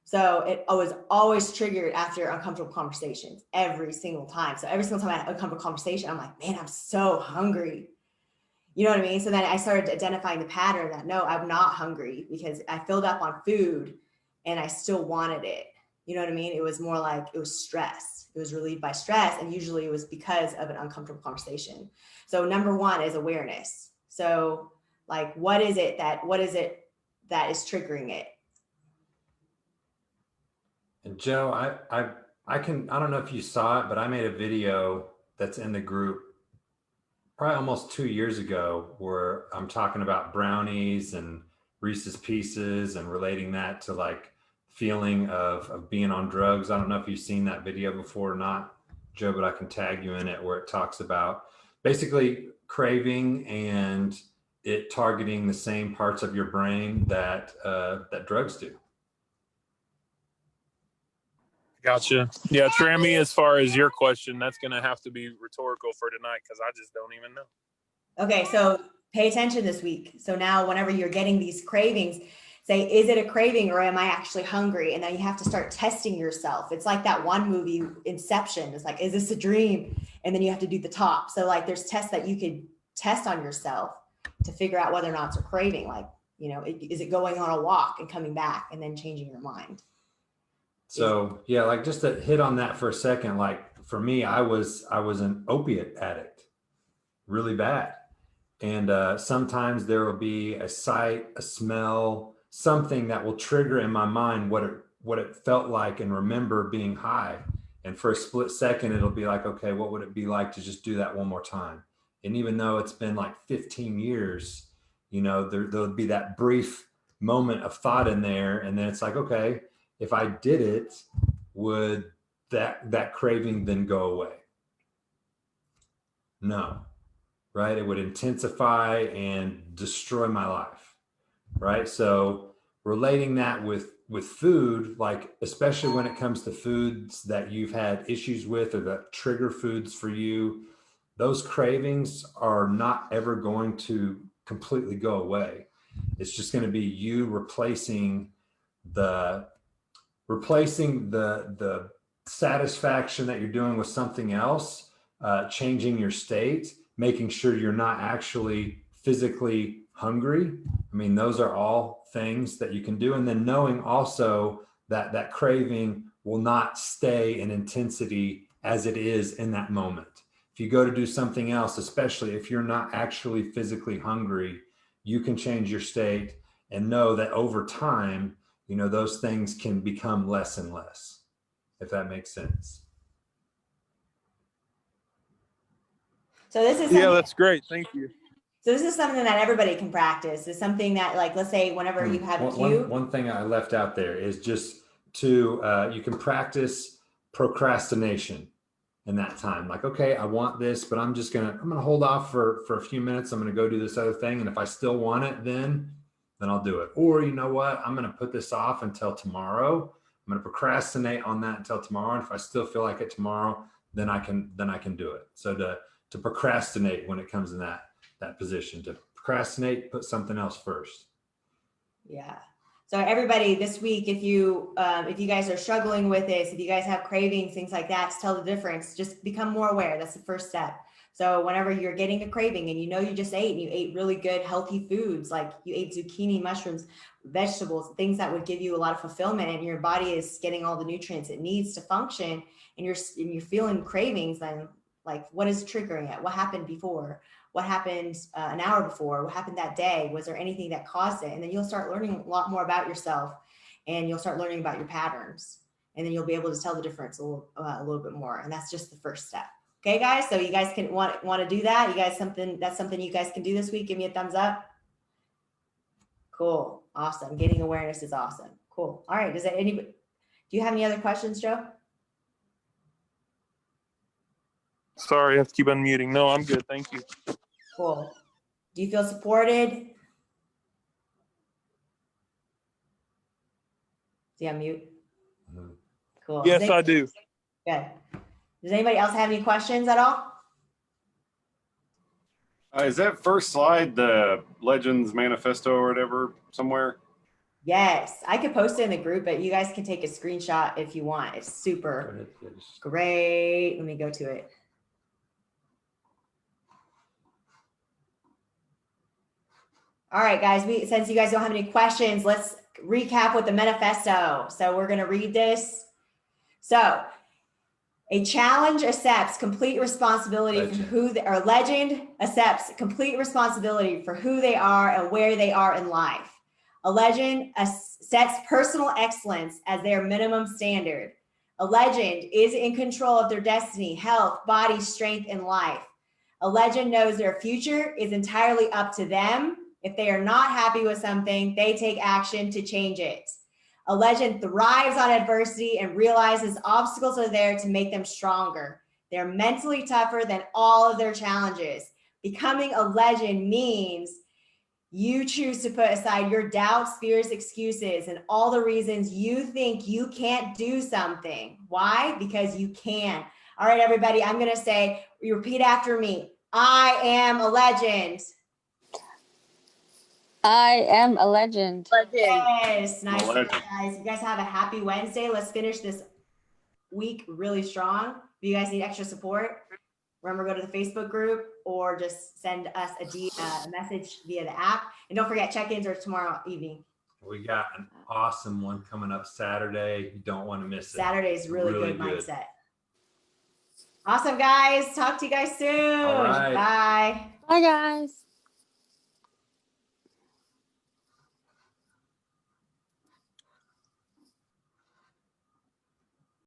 So it was always triggered after uncomfortable conversations every single time. So every single time I had an uncomfortable conversation, I'm like, man, I'm so hungry. You know what I mean? So then I started identifying the pattern that, no, I'm not hungry, because I filled up on food and I still wanted it. You know what I mean? It was more like it was stress. It was relieved by stress. And usually it was because of an uncomfortable conversation. So number 1 is awareness. So like, what is it that is triggering it? And Joe, I don't know if you saw it, but I made a video that's in the group probably almost 2 years ago, where I'm talking about brownies and Reese's Pieces and relating that to like feeling of being on drugs. I don't know if you've seen that video before or not, Joe, but I can tag you in it, where it talks about basically craving and it targeting the same parts of your brain that drugs do. Gotcha. Yeah, Trammy, as far as your question, that's going to have to be rhetorical for tonight, because I just don't even know. Okay, so pay attention this week. So now whenever you're getting these cravings, say, is it a craving or am I actually hungry? And then you have to start testing yourself. It's like that one movie, Inception. It's like, is this a dream? And then you have to do the top. So like there's tests that you could test on yourself to figure out whether or not it's a craving. Like, is it going on a walk and coming back and then changing your mind? So yeah, like just to hit on that for a second, like for me, I was an opiate addict, really bad. And sometimes there will be a sight, a smell, something that will trigger in my mind what it felt like and remember being high. And for a split second, it'll be like, okay, what would it be like to just do that one more time? And even though it's been like 15 years, there'll be that brief moment of thought in there. And then it's like, okay, if I did it, would that craving then go away? No, right? It would intensify and destroy my life, right? So relating that with food, like especially when it comes to foods that you've had issues with or that trigger foods for you, those cravings are not ever going to completely go away. It's just going to be you replacing the satisfaction that you're doing with something else, changing your state, making sure you're not actually physically hungry. I mean, those are all things that you can do. And then knowing also that craving will not stay in intensity as it is in that moment. If you go to do something else, especially if you're not actually physically hungry, you can change your state and know that over time, those things can become less and less, if that makes sense. So this is Yeah, something, that's great. Thank you. so this is something that everybody can practice. It's something that, like, let's say whenever you have a One- cue. one thing I left out there is just to you can practice procrastination in that time. Like, okay, I want this, but I'm gonna hold off for a few minutes. I'm gonna go do this other thing, and if I still want it, then I'll do it. Or you know what? I'm gonna put this off until tomorrow. I'm gonna procrastinate on that until tomorrow, and if I still feel like it tomorrow, then I can do it. So to procrastinate when it comes in that position, to procrastinate, put something else first. Yeah. So everybody, this week, if you guys are struggling with this, if you guys have cravings, things like that, to tell the difference, just become more aware. That's the first step. So whenever you're getting a craving and you know you just ate and you ate really good, healthy foods, like you ate zucchini, mushrooms, vegetables, things that would give you a lot of fulfillment, and your body is getting all the nutrients it needs to function, and you're feeling cravings, then like, what is triggering it? What happened before? What happened an hour before? What happened that day? Was there anything that caused it? And then you'll start learning a lot more about yourself, and you'll start learning about your patterns, and then you'll be able to tell the difference a little bit more. And that's just the first step. Okay, guys. So you guys can want to do that. You guys, that's something you guys can do this week. Give me a thumbs up. Cool. Awesome. Getting awareness is awesome. Cool. All right. Do you have any other questions, Joe? Sorry, I have to keep unmuting. No, I'm good. Thank you. Cool. Do you feel supported? Is he on mute? Cool. Yes, I do. Good. Does anybody else have any questions at all? Is that first slide the Legends Manifesto or whatever somewhere? Yes, I could post it in the group, but you guys can take a screenshot if you want. It's super great. Let me go to it. All right, guys, since you guys don't have any questions, let's recap with the manifesto. So we're going to read this. So a challenge accepts complete responsibility for who legend accepts complete responsibility for who they are and where they are in life. A legend sets personal excellence as their minimum standard. A legend is in control of their destiny, health, body, strength, and life. A legend knows their future is entirely up to them. If they are not happy with something, they take action to change it. A legend thrives on adversity and realizes obstacles are there to make them stronger. They're mentally tougher than all of their challenges. Becoming a legend means you choose to put aside your doubts, fears, excuses, and all the reasons you think you can't do something. Why? Because you can. All right, everybody, I'm going to say, you repeat after me. I am a legend. I am a legend. Yes, nice I'm a legend. guys. You guys have a happy Wednesday. Let's finish this week really strong. If you guys need extra support, remember, go to the Facebook group or just send us a message via the app. And don't forget, check-ins are tomorrow evening. We got an awesome one coming up Saturday. You don't want to miss it. Saturday's really good mindset. Awesome, guys. Talk to you guys soon. All right. Bye. Bye, guys.